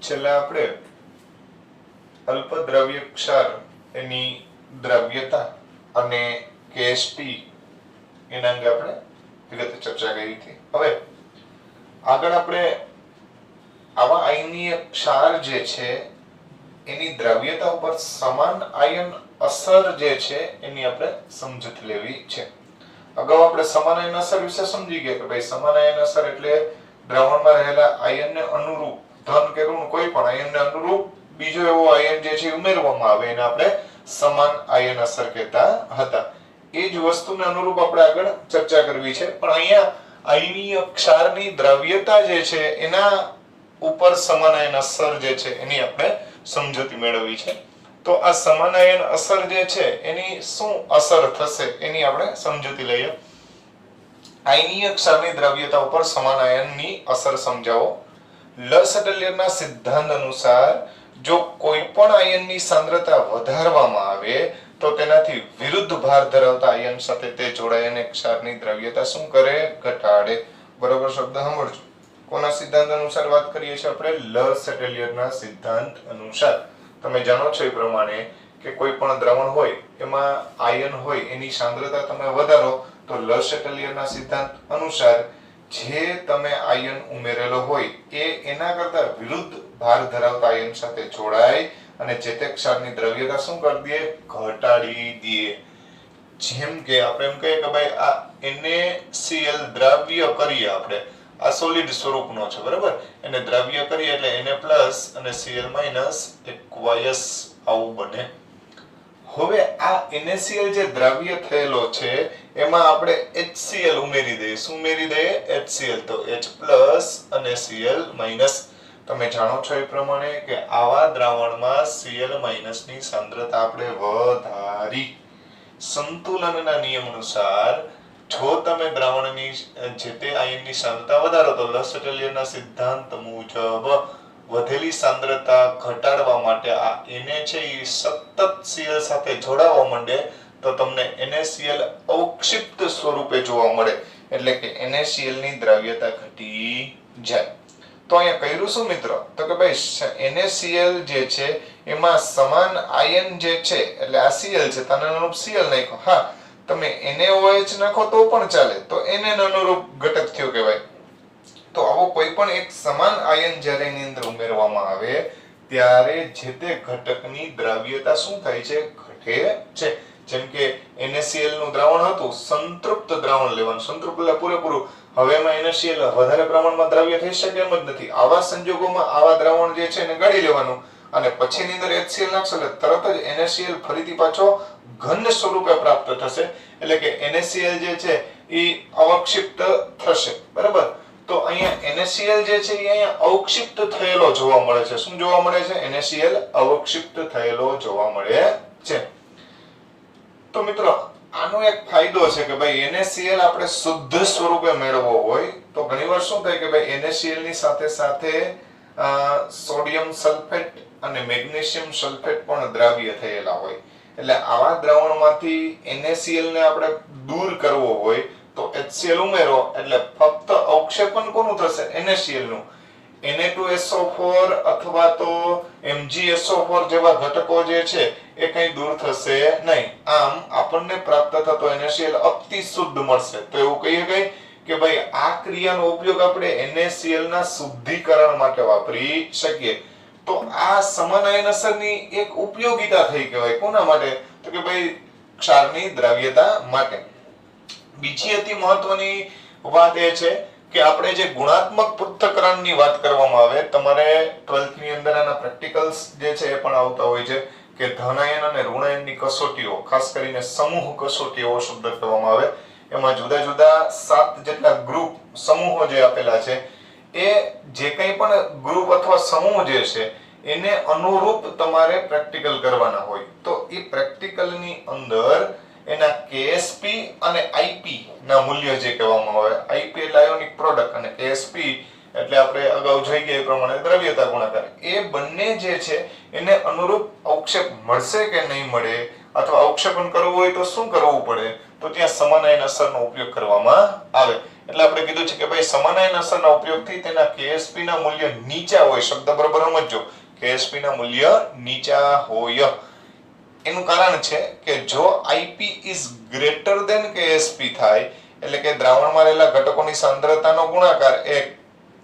છેલ્લે આપણે અલ્પદ્રવ્ય ક્ષાર એની દ્રવ્યતા અને કેએસપી એના અંગે આપણે વિગતે ચર્ચા કરી હતી. હવે આગળ આપણે આવા આયનીય ક્ષાર જે છે એની દ્રવ્યતા ઉપર સમાન આયન અસર જે છે એની આપણે સમજૂત લેવી છે. અગાઉ આપણે સમાન આયન અસર વિશે સમજી ગયા કે ભાઈ સમાન આયન અસર એટલે દ્રાવણમાં રહેલા આયનને અનુરૂપ ધન કે ઋણ કોઈ પણ આયનને અનુરૂપ બીજો એવો આયન જે છે ઉમેરવામાં આવે એને આપણે સમાન આયન અસર કહેતા હતા. એ જ વસ્તુને અનુરૂપ આપણે આગળ ચર્ચા કરવી છે. પણ અહીંયા આયનીય ક્ષારની દ્રવ્યતા જે છે એના ઉપર સમાન આયન અસર જે છે એની આપણે સમજૂતી મેળવવી છે. તો આ સમાન આયન અસર જે છે એની શું અસર થશે એની આપણે સમજૂતી લઈએ. આયનીય ક્ષારની દ્રવ્યતા ઉપર સમાન આયનની અસર સમજાવો. લસટલિયરના સિદ્ધાંત અનુસાર જો કોઈ પણ આયનની સાંદ્રતા વધારવામાં આવે તો તેનાથી વિરુદ્ધ ભાર ધરાવતા આયન સાથે તે જોડાય અને ક્ષારની દ્રવ્યતા શું કરે? ઘટાડે. બરોબર શબ્દ સાંભળજો. કોના સિદ્ધાંત અનુસાર વાત કરીએ છીએ આપણે? લસટલિયરના સિદ્ધાંત અનુસાર. તમે જાણો છો એ પ્રમાણે કે કોઈ પણ દ્રાવણ હોય એમાં આયન હોય એની સાંદ્રતા તમે વધારો તો લસટલિયરના સિદ્ધાંત અનુસાર જે તમે આયન ઉમેરેલો હોય એ એના કરતા વિરુદ્ધ ભાર ધરાવતા આયન સાથે જોડાય અને જે તે ક્ષારની દ્રવ્યતા શું કરી દે? ઘટાડી દે. જેમ કે આપણે એમ કહીએ કે ભાઈ આ NaCl દ્રાવ્ય કરીએ આપણે, આ સોલિડ સ્વરૂપનો છે બરાબર, એને દ્રાવ્ય કરીએ એટલે Na+ અને Cl- aqueous આવું બને. હવે આ NaCl જે દ્રાવ્ય થયેલો છે એમાં આપણે HCl ઉમેરી દઈએ. શું ઉમેરી દઈએ? HCl. તો H+ અને Cl-. તમે જાણો છો એ પ્રમાણે કે આવા દ્રાવણમાં Cl- ની સાંદ્રતા આપણે વધારી. સંતુલનના નિયમ અનુસાર જો તમે દ્રાવણની જે તે આયનની સાંદ્રતા વધારો તો લસટલિયરના સિદ્ધાંત મુજબ વધેલી સાંદ્રતા ઘટાડવા માટે આ Na છે એ સતત Cl સાથે જોડાવા માંડે તો તમને NaCl અવક્ષિપ્ત સ્વરૂપે જોવા મળે. એટલે કે NaCl ની દ્રવ્યતા ઘટી જાય. તો અહીંયા કર્યું શું મિત્રો? તો કે ભાઈ NaCl જે છે એમાં સમાન આયન જે છે એટલે આ Cl છે તને અનુરૂપ Cl નાખો. હા, તમે NaOH નાખો તો પણ ચાલે. તો Na અનુરૂપ ઘટક થયો કહેવાય. તો આવો કોઈ પણ એક સમાન આયન જ્યારે એની અંદર ઉમેરવામાં આવે ત્યારે જે તે ઘટકની દ્રવ્યતા શું થાય છે? ઘટે છે. જેમ કે NaCl નું દ્રાવણ હતું, સંતૃપ્ત દ્રાવણ લેવાનું. સંતૃપ્ત એટલે પૂરેપૂરું. હવે એમાં NaCl વધારે પ્રમાણમાં દ્રાવ્ય થઈ શકે એમ જ નથી. આવા સંજોગોમાં આવા દ્રાવણ જે છે એને ગાળી લેવાનું અને પછીની અંદર HCl નાખશો એટલે તરત જ NaCl ફરીથી પાછો ઘન સ્વરૂપે પ્રાપ્ત થશે. એટલે કે NaCl જે છે એ અવક્ષિપ્ત થશે. બરાબર? તો અહીંયા NaCl જે છે એ અહીંયા અવક્ષિપ્ત થયેલો જોવા મળે છે. શું જોવા મળે છે? NaCl અવક્ષિપ્ત થયેલો જોવા મળે છે. તો મિત્રો આનો એક ફાયદો છે કે ભાઈ NaCl આપણે શુદ્ધ સ્વરૂપે મેળવવો હોય તો ઘણીવાર શું થાય કે ભાઈ NaCl ની સાથે સાથે સોડિયમ સલ્ફેટ અને મેગ્નેશિયમ સલ્ફેટ પણ દ્રાવ્ય થયેલા હોય. એટલે આવા દ્રાવણમાંથી NaCl ને આપણે દૂર કરવો હોય તો HCl ઉમેરો એટલે ફક્ત અવક્ષેપન કોનું થશે? NaCl નું. Na2SO4 અથવા તો MgSO4 જેવા ઘટકો જે છે એ કઈ દૂર થશે નહીં. આમ આપણને પ્રાપ્ત થતો NaCl અતિ શુદ્ધ મળશે. તો એવું કહીએ કે ભાઈ આ ક્રિયાનો ઉપયોગ આપણે NaCl ના શુદ્ધિકરણ માટે વાપરી શકીએ. તો આ સમાન આયન અસરની એક ઉપયોગિતા થઈ કહેવાય. કોના માટે? તો કે ભાઈ ક્ષારની દ્રવ્યતા માટે. બીજી અતિ મહત્વની વાત એ છે કે આપણે જે ગુણાત્મક પૃથ્થકરણની વાત કરવામાં આવે, તમારે 12th ની અંદર આના પ્રેક્ટિકલ્સ જે છે એ પણ આવતા હોય છે કે ધન આયન અને ઋણ આયનની કસોટીઓ, ખાસ કરીને સમૂહ કસોટીઓ શબ્દ કહેવામાં આવે. એમાં જુદા જુદા 7 જેટલા ગ્રુપ સમૂહો જે આપેલા છે એ જે કંઈ પણ ગ્રુપ અથવા સમૂહ જે છે એને અનુરૂપ તમારે પ્રેક્ટિકલ કરવાના હોય. તો એ પ્રેક્ટિકલની અંદર એના KSP અને IP ના મૂલ્ય જે કહેવામાં આવે, IP એટલે આયોનિક પ્રોડક્ટ અને KSP એટલે આપણે અગાઉ જોઈ ગયા એ પ્રમાણે દ્રવ્યતા ગુણાકાર, એ બંને જે છે એને અનુરૂપ અવક્ષેપ મળશે કે નહીં મળે અથવા અવક્ષેપન કરવું હોય તો શું કરવું પડે? તો ત્યાં સમાન આયન અસરનો ઉપયોગ કરવામાં આવે. એટલે આપણે કીધું છે કે ભાઈ સમાન આયન અસરના ઉપયોગથી તેના KSP ના મૂલ્ય નીચા હોય, શબ્દ બરાબર સમજજો, KSP ના મૂલ્ય નીચા હોય. એનું કારણ છે કે જો IP is greater than KSP થાય એટલે કે દ્રાવણમાં રહેલા ઘટકોની સાંદ્રતાનો ગુણાકાર એ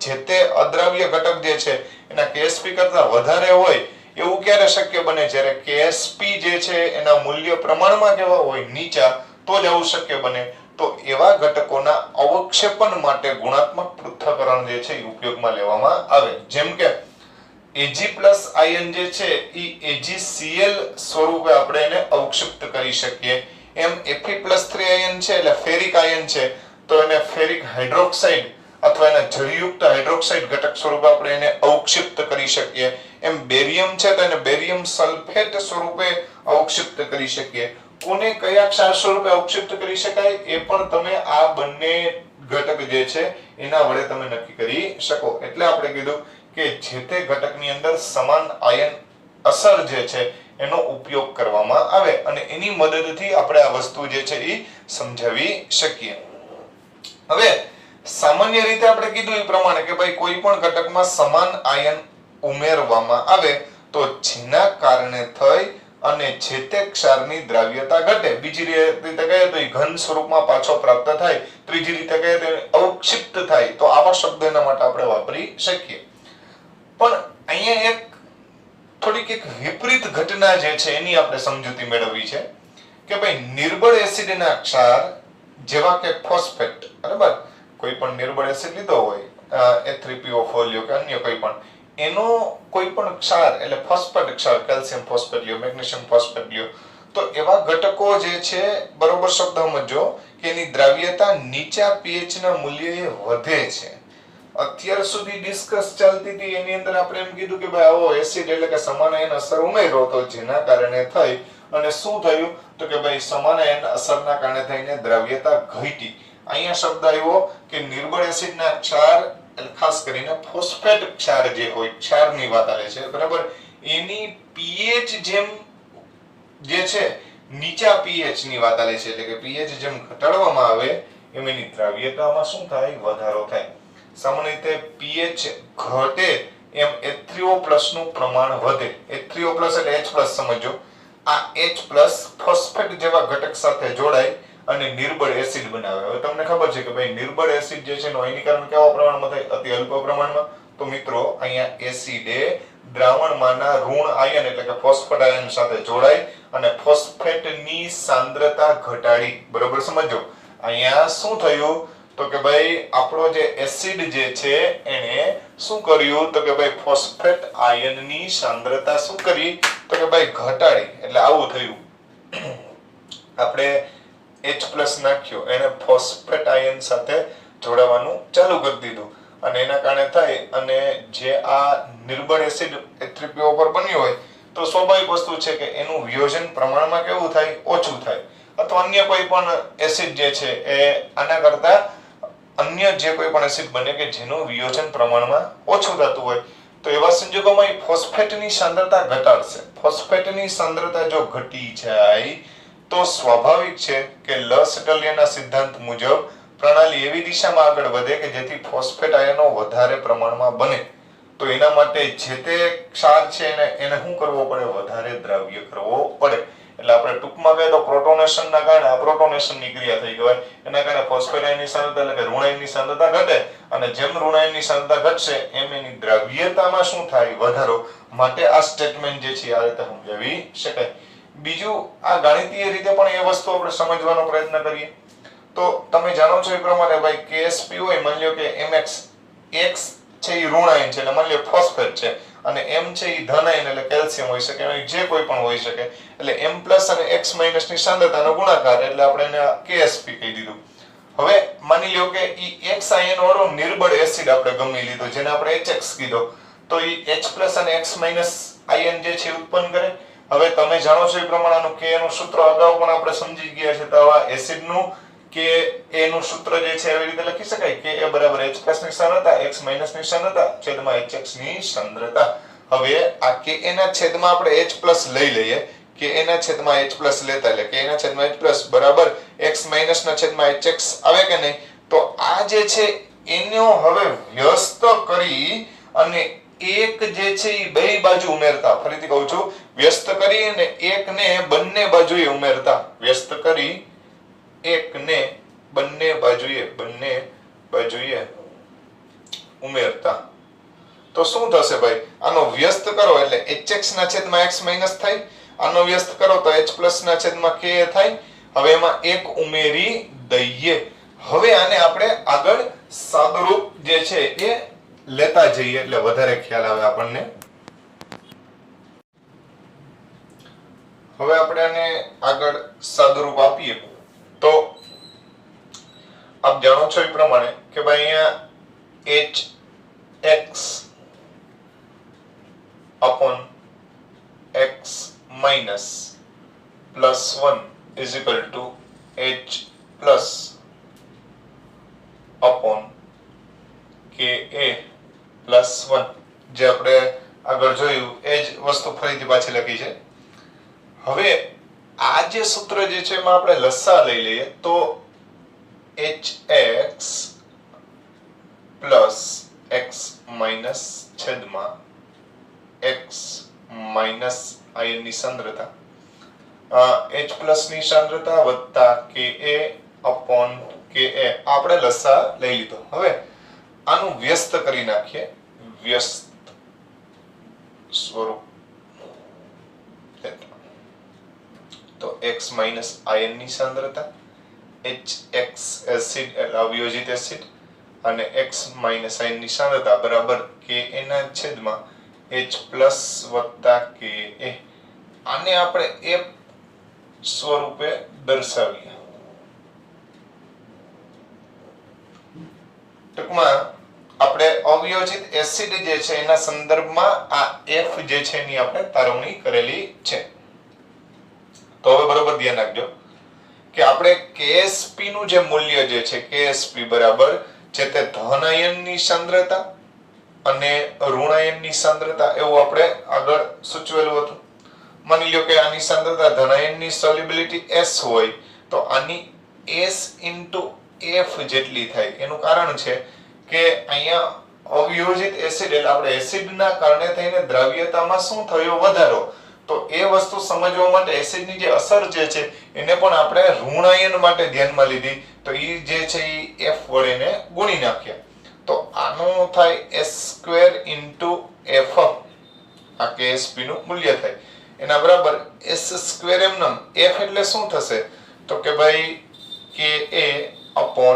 જે તે અદ્રાવ્ય ઘટક જે છે એના KSP કરતા વધારે હોય એવું ક્યારે શક્ય બને? જ્યારે KSP જે છે એના મૂલ્ય પ્રમાણમાં કેવા હોય? નીચા, તો જ આવું શક્ય બને. તો એવા ઘટકોના અવક્ષેપન માટે ગુણાત્મક પૃથ્થકરણ જે છે એ ઉપયોગમાં લેવામાં આવે. જેમ કે Ag+ આયન જે છે એ AgCl સ્વરૂપે આપણે એને અવક્ષિપ્ત કરી શકીએ. એમ Fe+3 આયન છે એટલે ફેરિક આયન છે તો એને ફેરિક હાઇડ્રોક્સાઇડ અથવા એના જળયુક્ત હાઇડ્રોક્સાઇડ ઘટક સ્વરૂપે આપણે એને અવક્ષિપ્ત કરી શકીએ. એમ બેરિયમ છે તો એને બેરિયમ સલ્ફેટ સ્વરૂપે અવક્ષિપ્ત કરી શકીએ. કોને કયા ક્ષાર સ્વરૂપે અવક્ષિપ્ત કરી શકાય એ પણ તમે આ બંને ઘટક જે છે એના વડે તમે નક્કી કરી શકો. એટલે આપણે કીધું કે જે તે ઘટકની અંદર સમાન આયન અસર જે છે એનો ઉપયોગ કરવામાં આવે અને એની મદદથી આપણે આ વસ્તુ જે છે એ સમજાવી શકીએ. હવે સામાન્ય રીતે આપણે કીધું એ પ્રમાણે કે ભાઈ કોઈ પણ ઘટકમાં સમાન આયન ઉમેરવામાં આવે તો જેના કારણે થઈ અને જે તે ક્ષારની દ્રાવ્યતા ઘટે. બીજી રીતે કહીએ તો એ ઘન સ્વરૂપમાં પાછો પ્રાપ્ત થાય. ત્રીજી રીતે કહીએ તો અવક્ષિપ્ત થાય. તો આવા શબ્દ એના માટે આપણે વાપરી શકીએ. પણ અહીંયા થોડીક એક વિપરીત ઘટના જે છે એની આપણે સમજૂતી મેળવવી છે કે ભાઈ નિર્બળ એસિડના ક્ષાર જેવા કે ફોસ્ફેટ, બરાબર, કોઈ પણ નિર્બળ એસિડ લીધો હોય H3PO4 લ્યો કે અન્ય કોઈ પણ, એનો કોઈ પણ ક્ષાર એટલે ફોસ્ફેટ ક્ષાર, કેલ્શિયમ ફોસ્ફેટ લ્યો, મેગ્નેશિયમ ફોસ્ફેટ લ્યો, તો એવા ઘટકો જે છે બરોબર શબ્દ સમજો કે એની દ્રાવ્યતા નીચા pH ના મૂલ્યે વધે છે. અત્યાર સુધી ડિસ્કસ ચાલતી હતી એની અંદર આપણે એમ કીધું કે ભાઈ આવો એસિડ એટલે કે સમાન આયન અસર ઉમેર્યો તો જેના કારણે થઈ અને શું થયું તો કે ભાઈ સમાન આયન અસરના કારણે થઈને દ્રાવ્યતા ઘટી. અહીંયા શબ્દ આવ્યો કે નિર્બળ એસિડના ક્ષાર ખાસ કરીને ફોસ્ફેટ ક્ષાર જે હોય, ક્ષારની વાત આવે છે, બરાબર, એની pH જેમ જે છે નીચા pH ની વાત આવે છે એટલે કે pH જેમ ઘટાડવામાં આવે એમ એની દ્રાવ્યતામાં શું થાય? વધારો થાય. સામાન્ય રીતે pH ઘટે એમ H3O+ નું પ્રમાણ વધે. H3O+ એટલે H+ સમજો. આ H+ ફોસ્ફેટ જેવા ઘટક સાથે જોડાય અને નિર્બળ એસિડ બનાવે. હવે તમને ખબર છે કે ભાઈ નિર્બળ એસિડ જે છે એનું આયનીકરણ કેવા પ્રમાણમાં થાય? અતિ અલ્પ પ્રમાણમાં. તો મિત્રો અહીંયા એસિડે દ્રાવણમાંના ઋણ આયન એટલે કે ફોસ્ફેટ આયન સાથે જોડાય અને ફોસ્ફેટની સાંદ્રતા ઘટાડી. બરોબર સમજો. અહીંયા શું થયું તો કે ભાઈ આપણો જે એસિડ જે છે એને શું કર્યું તો કે ભાઈ ફોસ્ફેટ આયનની સાંદ્રતા શું કરી તો કે ભાઈ ઘટાડી. એટલે આવું થયું, આપણે H+ નાખ્યો, એને ફોસ્ફેટ આયન સાથે જોડાવાનું ચાલુ કરી દીધું અને એના કારણે થાય અને જે આ નિર્બળ એસિડ H3PO પર બન્યું હોય તો સ્વાભાવિક વસ્તુ છે કે એનું વિયોજન પ્રમાણમાં કેવું થાય? ઓછું થાય. અથવા અન્ય કોઈ પણ એસિડ જે છે એ આના કરતા અન્ય જે કોઈ પણ એસિડ બને કે જેનું વિયોજન પ્રમાણમાં ઓછું થતું હોય તો એવા સંજોગોમાં ફોસ્ફેટની સાંદ્રતા ઘટાડશે. ફોસ્ફેટની સાંદ્રતા જો ઘટી જાય તો સ્વાભાવિક છે કે લસટલિયના સિદ્ધાંત મુજબ પ્રણાલી એવી દિશામાં આગળ વધે કે જેથી ફોસ્ફેટ આયનો વધારે પ્રમાણમાં બને. તો એના માટે જે તે ક્ષાર છે એને શું કરવો પડે? વધારે દ્રાવ્ય કરવો પડે. એટલે આપણે ટૂંકમાં કહીએ તો પ્રોટોનેશનના કારણે આ પ્રોટોનેશનની ક્રિયા થઈ ગઈ. એના કારણે ફોસ્ફેટ આયનની સાંદ્રતા એટલે કે ઋણ આયનની સાંદ્રતા ઘટે અને જેમ ઋણ આયનની સાંદ્રતા ઘટશે એમ એની દ્રાવ્યતામાં શું થાય? વધારો. માટે આ સ્ટેટમેન્ટ જે છે આ રીતે સમજાવી શકાય. બીજું આ ગાણિતીય રીતે પણ એ વસ્તુ આપણે સમજવાનો પ્રયત્ન કરીએ તો તમે જાણો છો એ પ્રમાણે ભાઈ KSP હોય, માની લો કે MX, X છે એ ઋણ આયન છે એટલે માની લો ફોસ્ફેટ છે અને M છે એ ધન આયન એટલે કેલ્શિયમ હોઈ શકે, જે કોઈ પણ હોઈ શકે. એટલે M+ અને X- ની સાંદ્રતાનો ગુણાકાર એટલે આપણે એને KSP કહી દીધું. હવે માની લ્યો કે ઈ X આયન વાળો નિર્બળ એસિડ આપણે ગમી લીધો જેને આપણે HX કીધો તો ઈ H+ અને X- આયન જે છે ઉત્પન્ન કરે. હવે તમે જાણો છો એ પ્રમાણે આનું K નું સૂત્ર અગાઉ પણ આપણે સમજી ગયા છે. તો આવા એસિડનું Ka નું સૂત્ર જે છે એવી રીતે લખી શકાય Ka = H+ ની સાંદ્રતા X- ની સાંદ્રતા છેદમાં HX ની સાંદ્રતા. હવે આ Ka ના છેદમાં આપણે H+ લઈ લઈએ. Ka ના છેદમાં H+ લેતા એટલે Ka ના છેદમાં H+ બરાબર X- ના છેદમાં HX આવે કે નહીં? તો આ જે છે એનો હવે વ્યસ્ત કરી અને એક જે છે એ બે બાજુ ઉમેરતા, ફરીથી કહું છું, વ્યસ્ત કરી અને એકને બંને બાજુએ ઉમેરતા, વ્યસ્ત કરી એકને બંને બાજુએ ઉમેરતા તો શું થશે ભાઈ? આનો વ્યસ્ત કરો એટલે hx ના છેદમાં x માઈનસ થાય, આનો વ્યસ્ત કરો તો h પ્લસ ના છેદમાં k થાય. હવે એમાં એક ઉમેરી દઈએ. હવે આને આપણે આગળ સાદુરૂપ જે છે એ લેતા જઈએ એટલે વધારે ખ્યાલ આવે આપણને. હવે આપણે આને આગળ સાદુરૂપ આપીએ તો આપ જાણો છો એ પ્રમાણે કે ભાઈ અહીંયા hx upon x minus plus 1 is equal to h plus upon ka plus 1 જે આપણે આગળ જોયું એ જ વસ્તુ ફરીથી પાછી લખી છે. હવે આ જે સૂત્ર જે છે એમાં આપણે લસા લઈ લઈએ તો hx plus x minus છેદમાં x minus ion ની સાંદ્રતા h plus ની સાંદ્રતા વત્તા ka upon ka આપણે લસા લઈ લીધો. હવે આનું વ્યસ્ત કરી નાખીએ, વ્યસ્ત સ્વરૂપ તો x minus ion ની સાંદ્રતા, hx એસિડ એટલે અવિયોજિત એસિડ અને x minus ion ની સાંદ્રતા બરાબર ka ના છેદમાં h plus વત્તા ka. આને આપણે એ સ્વરૂપે દર્શાવીએ. ટૂંકમાં આપણે અવિયોજિત એસિડ જે છે એના સંદર્ભમાં આ f જે છે એની આપણે તારવણી કરેલી છે. તો હવે બરોબર ધ્યાન રાખજો કે આપણે KSP નું જે મૂલ્ય જે છે KSP બરાબર છે તે ધન આયનની સાંદ્રતા અને ઋણ આયનની સાંદ્રતા એવું આપણે આગળ સૂચવેલું હતું. માની લ્યો કે આની સાંદ્રતા ધન આયનની સોલ્યુબિલિટી S હોય તો આની S * F જેટલી થાય. એનું કારણ છે કે અહીંયા અવિયોજિત એસિડ એટલે આપણે એસિડના કારણે થઈને દ્રાવ્યતામાં શું થયો? વધારો. તો એ વસ્તુ સમજવા માટે એસિડની જે અસર જે છે એને પણ આપણે ઋણ આયન માટે ધ્યાનમાં લીધી તો એ જે છે એ F વડે ગુણી નાખ્યા. તો આનું થાય S² * F. આ KSP નું મૂલ્ય થાય એના બરાબર S² એમનેમ. F એટલે શું થશે? તો કે ભાઈ Ka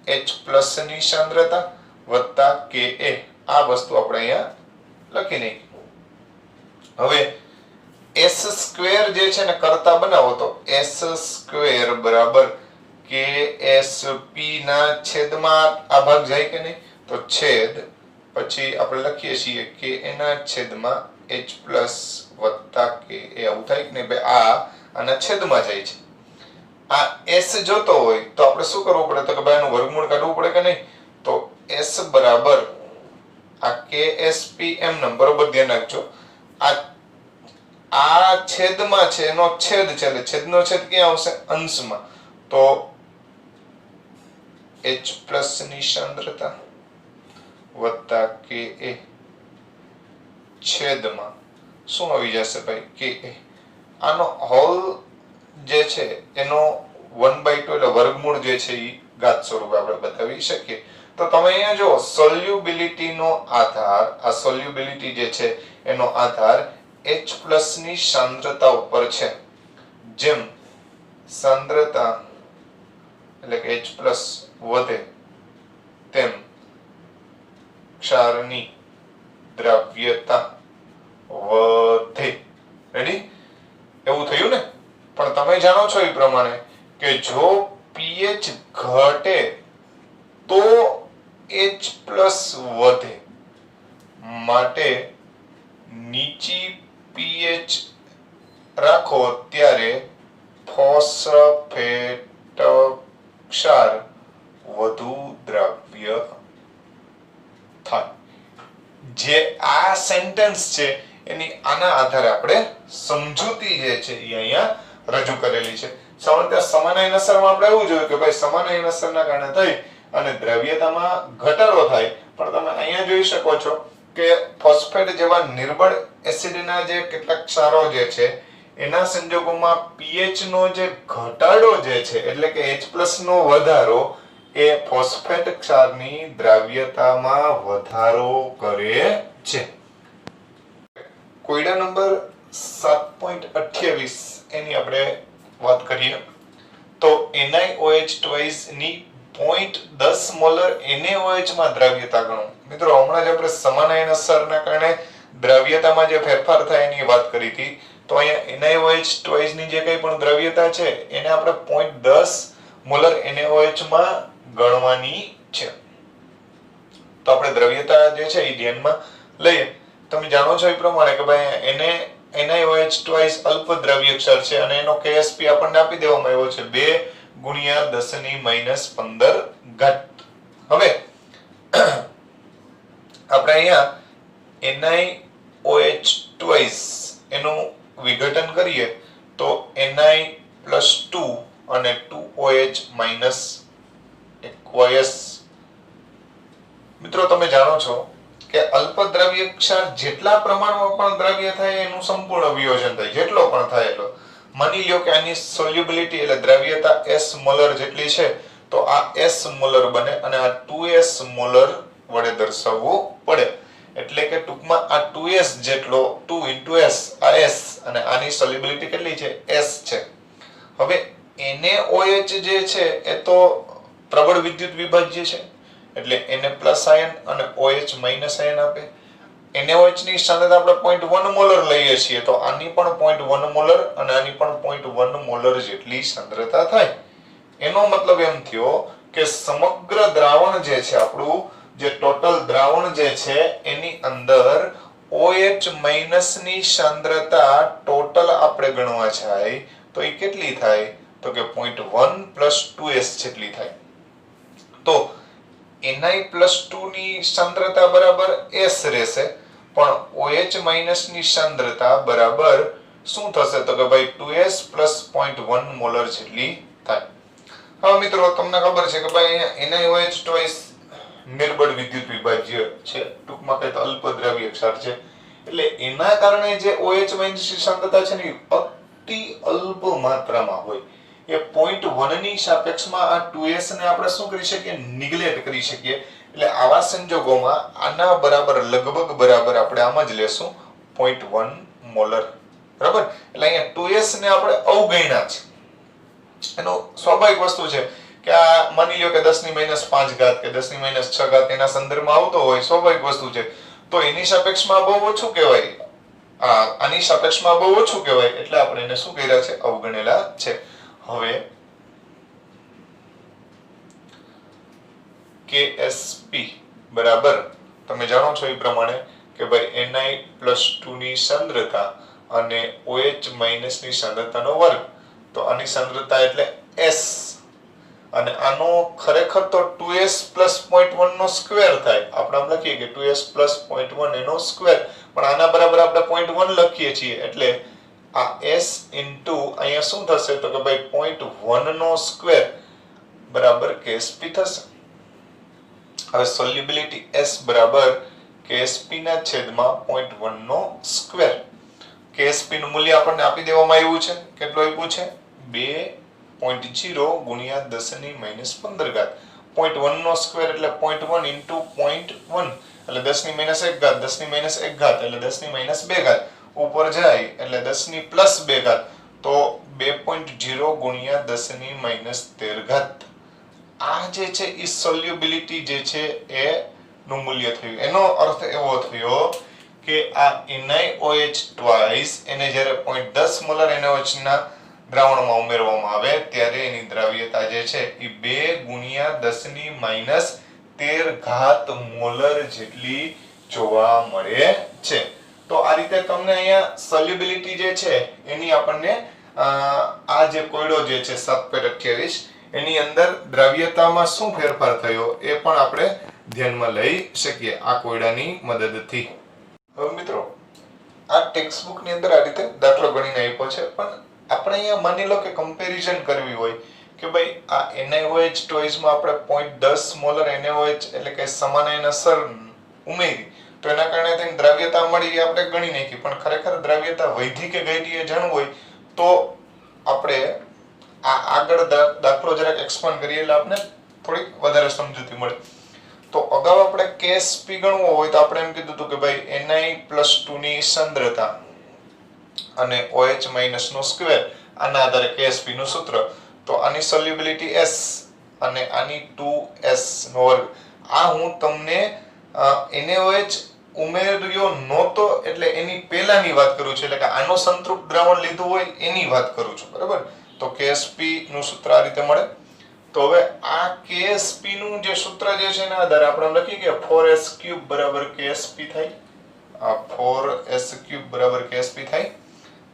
H પ્લસ ની સાંદ્રતા વત્તા Ka. આ વસ્તુ આપણે અહીંયા લખી નાખી. હવે S² જે છે ને કરતા બનાવો તો S² બરાબર KSP ના છેદમાં આ ભાગ જાય કે નહીં? તો છેદ પછી આપણે લખીએ છીએ કે એના છેદમાં H પ્લસ વત્તા Ka. આવું થાય કે નહીં? આ આના છેદમાં જાય છે. આ S જોતો હોય તો આપણે શું કરવું પડે? તો કે ભાઈ એનું વર્ગમૂળ કાઢવું પડે કે નહીં? તો S બરાબર આ KSP એમનેમ બરોબર ધ્યાન રાખજો. આ છેદમાં છે એનો છેદ છે એટલે છેદનો છેદ ક્યાં આવશે? અંશમાં. તો H પ્લસ ની સાંદ્રતા વત્તા Ka છેદમાં શું આવી જશે ભાઈ? Ka. આનો હોલ જે છે એનો 1/2 એટલે વર્ગમૂળ જે છે એ ઘાત સ્વરૂપે આપણે બતાવી શકીએ. તો તમે અહીંયા જો સોલ્યુબિલિટી નો આધાર, આ સોલ્યુબિલિટી જે છે એનો આધાર H પ્લસ ની સાંદ્રતા ઉપર છે. જેમ સાંદ્રતા એટલે કે H પ્લસ વધે તેમ ક્ષારની દ્રાવ્યતા વધે. રેડી? એવું થયું ને? પણ તમે જાણો છો એ પ્રમાણે કે જો pH ઘટે તો H પ્લસ વધે. માટે નીચી pH રાખો ત્યારે ફોસ્ફેટ ક્ષાર વધુ દ્રાવ્ય થાય. જે આ સેન્ટેન્સ છે એની આના આધારે આપણે સમજૂતી જે છે એ અહીંયા રજૂ કરેલી છે. સામાન્ય સમાન આયન અસરમાં આપણે એવું જોયું કે ભાઈ સમાન આયન અસરના કારણે થઈ અને દ્રવ્યતામાં ઘટાડો થાય, પણ તમે અહીંયા જોઈ શકો છો કે ફોસ્ફેટ જેવા નિર્બળ એસિડના જે કેટલાક ક્ષારો જે છે એના સંજોગોમાં pH નો જે ઘટાડો જે છે એટલે કે H+ નો વધારો એ ફોસ્ફેટ ક્ષારની દ્રાવ્યતામાં વધારો કરે છે. કોયડા નંબર 7.28 એની આપણે વાત કરીએ તો NiOH ની 0.10 મોલર NaOH માં દ્રાવ્યતા ગણો. મિત્રો હમણાં જ આપણે સમાનયન અસરના કારણે દ્રાવ્યતામાં જે ફેરફાર થાય એની વાત કરી હતી, તો અહીંયા NiOH ની જે કંઈ પણ દ્રાવ્યતા છે એને આપણે 0.10 મોલર NaOH માં ગણવાની છે. તો આપણે દ્રવ્યતા જે છે એ ધ્યાનમાં લઈએ. તમે જાણો છો એ પ્રમાણે કે ભાઈ NiOH અલ્પ દ્રવ્ય ક્ષાર છે અને એનો KSP આપણને આપી દેવામાં આવ્યો છે 2 × 10⁻15 ઘાત. હવે આપણે અહીંયા NiOH એનું વિઘટન કરીએ તો Ni+2 અને 2OH- aqueous. મિત્રો તમે જાણો છો કે અલ્પ દ્રવ્ય ક્ષાર જેટલા પ્રમાણમાં પણ દ્રવ્ય થાય એનું સંપૂર્ણ વિયોજન થાય, જેટલો પણ થાય એટલો. માની લ્યો કે આની સોલ્યુબિલિટી એટલે દ્રવ્યતા S મોલર જેટલી છે, તો આ S મોલર બને અને આ 2S મોલર વડે દર્શાવવું પડે. એટલે કે ટૂંકમાં આ 2S જેટલો 2 × S આ S અને આની સોલ્યુબિલિટી કેટલી છે? S છે. હવે NaOH જે છે એ તો પ્રબળ વિદ્યુત વિભાજ્ય છે એટલે Na+ આયન અને OH- આયન આપે. NaOH ની સાંદ્રતા આપણે 0.1 મોલર લઈએ છીએ તો આની પણ 0.1 મોલર અને આની પણ 0.1 મોલર જેટલી સાંદ્રતા થાય. એનો મતલબ એમ થયો કે સમગ્ર દ્રાવણ જે છે આપણું જે ટોટલ દ્રાવણ જે છે એની અંદર OH- ની સાંદ્રતા ટોટલ આપણે ગણવા જાય તો એ કેટલી થાય? તો કે 0.1 + 2S જેટલી થાય. તો Ni+2 ની સાંદ્રતા બરાબર S રહેશે, પણ OH- ની સાંદ્રતા બરાબર શું થશે? તો કે ભાઈ 2S + 0.1 મોલર જેટલી થાય. હવે મિત્રો તમને ખબર છે કે ભાઈ અહીંયા NiOH નિર્બળ વિદ્યુત વિભાજ્ય છે, ટૂંકમાં કહીએ તો અલ્પ દ્રવ્ય ક્ષાર છે. એટલે એના કારણે જે OH- ની સાંદ્રતા છે ને અતિ અલ્પ માત્રામાં હોય. એ 0.1 ની સાપેક્ષમાં આ 2S ને આપણે શું કરી શકીએ? નિગ્લેક્ટ કરી શકીએ. એટલે આવા સંજોગોમાં આના બરાબર લગભગ બરાબર આપણે આમ જ લેશું 0.1 મોલર. બરાબર? એટલે અહીંયા 2S ને આપણે અવગણ્યા છે. એનો સ્વાભાવિક વસ્તુ છે કે આ માની લ્યો કે 10⁻5 ઘાત કે 10⁻6 ઘાત એના સંદર્ભમાં આવતો હોય, સ્વાભાવિક વસ્તુ છે. તો એની સાપેક્ષમાં બહુ ઓછું કહેવાય, આની સાપેક્ષમાં બહુ ઓછું કહેવાય એટલે આપણે એને શું કર્યા છે? અવગણેલા છે. હવે KSP બરાબર તમે જાણો છો એ પ્રમાણે કે ભાઈ Ni+2 ની સાંદ્રતા અને OH- ની સાંદ્રતાનો વર્ગ. તો આની સાંદ્રતા એટલે S અને આનો ખરેખર તો 2S + 0.1 નો સ્ક્વેર થાય. આપણે આમ લખીએ કે 2S + 0.1 એનો સ્ક્વેર, પણ આના બરાબર આપણે 0.1 લખીએ છીએ એટલે આ S * અહીંયા શું થશે? તો કે ભાઈ 0.1 નો સ્ક્વેર બરાબર KSP થશે. હવે સોલ્યુબિલિટી S બરાબર KSP ના છેદમાં 0.1 નો સ્ક્વેર. KSP નું મૂલ્ય આપણને આપી દેવામાં આવ્યું છે. કેટલું આપ્યું છે? 2.0 × 10⁻15 ઘાત. 0.1 નો સ્ક્વેર એટલે 0.1 * 0.1 એટલે 10⁻1 ઘાત 10⁻1 ઘાત એટલે 10⁻2 ઘાત. ઉપર જાય એટલે 10⁻2 ઘાત તો 2.0 × 10⁻13 ઘાત. આ જે છે એ સોલ્યુબિલિટી જે છે એ નું મૂલ્ય થયું. એનો અર્થ એવો થયો કે આ NiOH એને જ્યારે 0.10 મોલર NaOH ના દ્રાવણમાં ઉમેરવામાં આવે ત્યારે એની દ્રાવ્યતા જે છે એ 2 × 10⁻13 ઘાત મોલર જેટલી જોવા મળે છે. તો આ રીતે તમને અહીંયા સોલ્યુબિલિટી જે છે એની આપણને આ જે કોયડો જે છે 7.28 એની અંદર દ્રવ્યતામાં શું ફેરફાર થયો એ પણ આપણે ધ્યાનમાં લઈ શકીએ આ કોયડાની મદદથી. હવે મિત્રો આ ટેક્સ્ટ બુક ની અંદર આ રીતે દાખલો ગણીને આપ્યો છે, પણ આપણે અહીંયા માની લો કે કમ્પેરિઝન કરવી હોય કે ભાઈ આ NaOH ટોઈઝમાં આપણે 0.10 મોલર NaOH એટલે કે સમાન અસર ઉમેરી તો એના કારણે થઈને દ્રવ્યતા મળી એ આપણે ગણી નાખી, પણ ખરેખર દ્રવ્યતા વધી કે ઘટી એ જાણવું હોય તો આપણે આ આગળ દાખલો જરાક એક્સપાન્ડ કરીએ એટલે આપણે થોડીક વધારે સમજૂતી મળે. તો અગાઉ આપણે KSP ગણવો હોય તો આપણે એમ કીધું હતું કે ભાઈ Ni+2 ની સાંદ્રતા અને OH- નો સ્ક્વેર, આના આધારે KSP નું સૂત્ર. તો આની સોલ્યુબિલિટી S અને આની 2S નો વર્ગ. આ હું તમને NaOH ઉમેર્યો નહોતો એટલે એની પહેલાની વાત કરું છું, એટલે કે આનો સંતૃપ્ત દ્રાવણ લીધું હોય એની વાત કરું છું, બરાબર. તો KSP નું સૂત્ર આ રીતે મળે. તો હવે આ KSP નું જે સૂત્ર જે છે એના આધારે આપણે લખીએ કે 4s³ બરાબર KSP થાય. આ 4s³ બરાબર KSP થાય.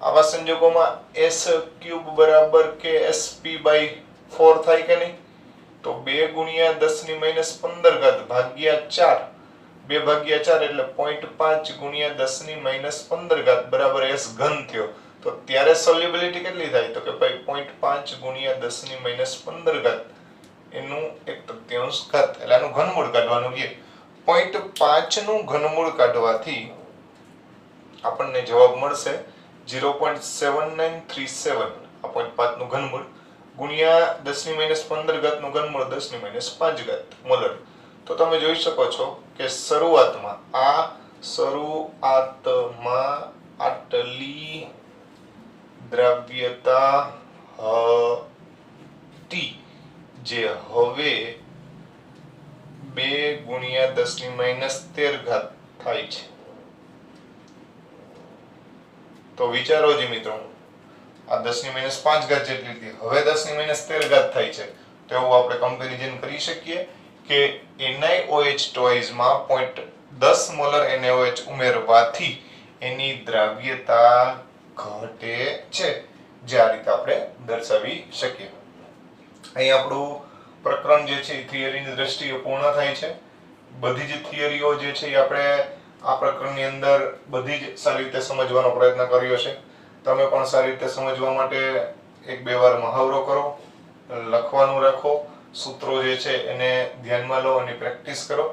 આવા સંજોગોમાં s³ બરાબર KSP/4 થાય કે નહીં? તો 2 × 10⁻15 ભાગ્યા 4, 2/4 એટલે 0.5 × 10⁻15 બરાબર s ઘન થયો. તો ત્યારે સોલ્યુબિલિટી કેટલી થાય? તો કે ભાઈ 0.5 × 10⁻15 એનું 1/3 ઘાત, એટલે આનું ઘનમૂળ કાઢવાનું છે. 0.5 નું ઘનમૂળ કાઢવાથી આપણને જવાબ મળશે 0.7937. આ 0.5 નું ઘનમૂળ ગુણ્યા 10⁻15 નું ઘનમૂળ 10⁻5 મોલર. તો તમે જોઈ શકો છો કે શરૂઆતમાં આટલી દ્રવ્યતા હતી જે હવે 2 × 10⁻13 થાય છે. તો વિચારો જી મિત્રો, આ 10⁻5 જેટલી હતી હવે 10⁻13 થાય છે. તો એવું આપણે કમ્પેરિઝન કરી શકીએ કે NaOH ટોઈઝમાં 0.10 મોલર NaOH ઉમેરવાથી એની દ્રાવ્યતા ઘટે છે, જે આ રીતે આપણે દર્શાવી શકીએ. અહીં આપણું પ્રકરણ જે છે એ થિયરીની દ્રષ્ટિએ પૂર્ણ થાય છે. બધી જ થિયરીઓ જે છે એ આપણે આ પ્રકરણની અંદર બધી જ સારી રીતે સમજવાનો પ્રયત્ન કર્યો છે. તમે પણ સારી રીતે સમજવા માટે 1-2 વાર મહાવરો કરો, લખવાનું રાખો, સૂત્રો જે છે એને ધ્યાનમાં લો અને પ્રેક્ટિસ કરો,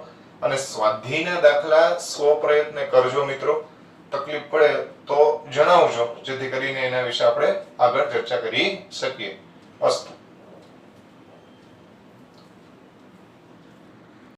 અને સ્વાધ્યાયના દાખલા સ્વપ્રયત્ન કરજો મિત્રો. તકલીફ પડે તો જણાવજો, જેથી કરીને એના વિશે આપણે આગળ ચર્ચા કરી શકીએ. અસ્તુ.